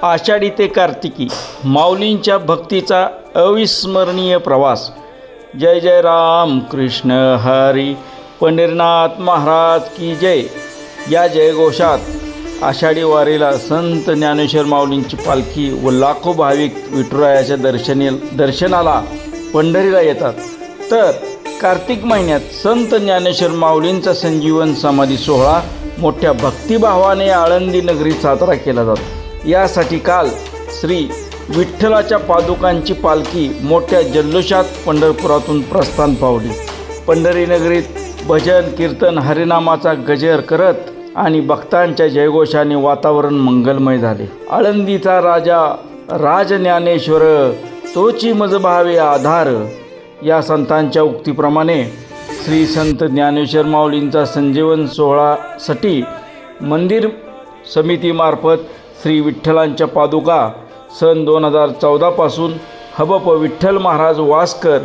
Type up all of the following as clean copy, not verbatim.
आषाढी ते कार्तिकी माऊलींच्या भक्तीचा अविस्मरणीय प्रवास. जय जय राम कृष्ण हरी, पंढरीनाथ महाराज की जय. या जयघोषात आषाढी वारीला संत ज्ञानेश्वर माऊलींची पालखी व लाखो भाविक विठुरायाच्या दर्शनाला पंढरीला येतात. तर कार्तिक महिन्यात संत ज्ञानेश्वर माऊलींचा संजीवन समाधी सोहळा मोठ्या भक्तिभावाने आळंदी नगरीत साजरा केला जातो. यासाठी काल श्री विठ्ठलाच्या पादुकांची पालखी मोठ्या जल्लोषात पंढरपुरातून प्रस्थान पावली. पंढरी नगरीत भजन कीर्तन हरिनामाचा गजर करत आणि भक्तांच्या जयघोषाने वातावरण मंगलमय झाले. आळंदीचा राजा राज ज्ञानेश्वर तोची मज भावे आधार या संतांच्या उक्तीप्रमाणे श्री संत ज्ञानेश्वर माऊलींचा संजीवन सोहळ्यासाठी मंदिर समितीमार्फत श्री विठ्ठलांच्या पादुका सन 2014 पासून हबप विठ्ठल महाराज वासकर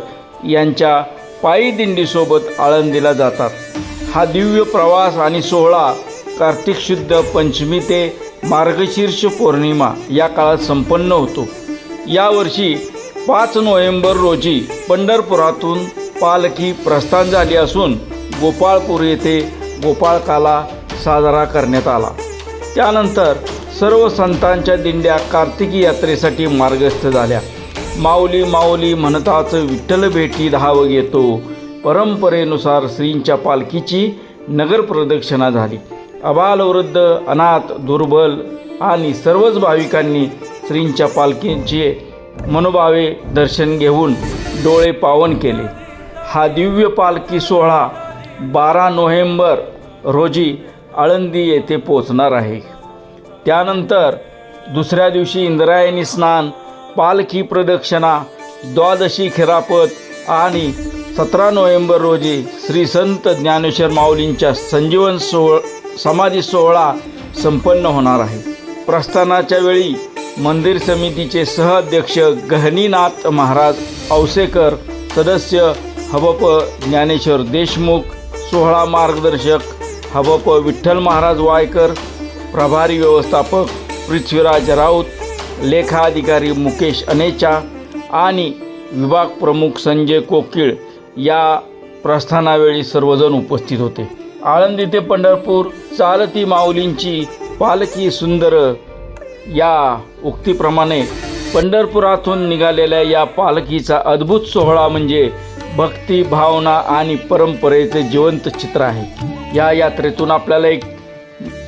यांच्या पायी दिंडीसोबत आळंदीला जातात. हा दिव्य प्रवास आणि सोहळा कार्तिक शुद्ध पंचमी ते मार्गशीर्ष पौर्णिमा या काळात संपन्न होतो. यावर्षी 5 नोव्हेंबर रोजी पंढरपुरातून पालखी प्रस्थान झाली असून गोपाळपूर येथे गोपाळकाला साजरा करण्यात आला. त्यानंतर सर्व संतांच्या दिंड्या कार्तिकी यात्रेसाठी मार्गस्थ झाल्या. माऊली माऊली म्हणताच विठ्ठल भेटी धाव येतो. परंपरेनुसार श्रींच्या पालखीची नगर प्रदक्षिणा झाली. अबालवृद्ध अनाथ दुर्बल आणि सर्वच भाविकांनी श्रींच्या पालखीचे मनोभावे दर्शन घेऊन डोळे पावन केले. हा दिव्य पालखी सोहळा 12 नोव्हेंबर रोजी आळंदी येथे पोचणार आहे. त्यानंतर दुसऱ्या दिवशी इंद्रायणी स्नान, पालखी प्रदक्षिणा, द्वादशी खिरापत आणि 17 नोव्हेंबर रोजी श्री संत ज्ञानेश्वर माऊलींच्या संजीवन समाधी सोहळा संपन्न होणार आहे. प्रस्थानाच्या वेळी मंदिर समितीचे सहअध्यक्ष गहनीनाथ महाराज औसेकर, सदस्य हबप ज्ञानेश्वर देशमुख, सोहळा मार्गदर्शक हबप विठ्ठल महाराज वायकर, प्रभारी व्यवस्थापक पृथ्वीराज राऊत, लेखाधिकारी मुकेश अनेचा आणि विभाग प्रमुख संजय कोकिळ या प्रस्थानावेळी सर्वजण उपस्थित होते. आळंदी ते पंढरपूर चालती माऊलींची पालखी सुंदर या उक्तीप्रमाणे पंढरपुरातून निघालेल्या या पालखीचा अद्भुत सोहळा म्हणजे भक्ती भावना आणि परंपरेचे जिवंत चित्र आहे. या यात्रेतून आपल्याला एक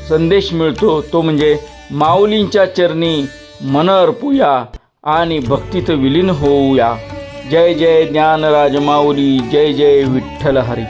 संदेश मिळतो, तो म्हणजे माऊलींच्या चरणी मन अर्पूया आणि भक्तीत विलीन होऊया. जय जय ज्ञानराज माऊली, जय जय विठ्ठल हरी.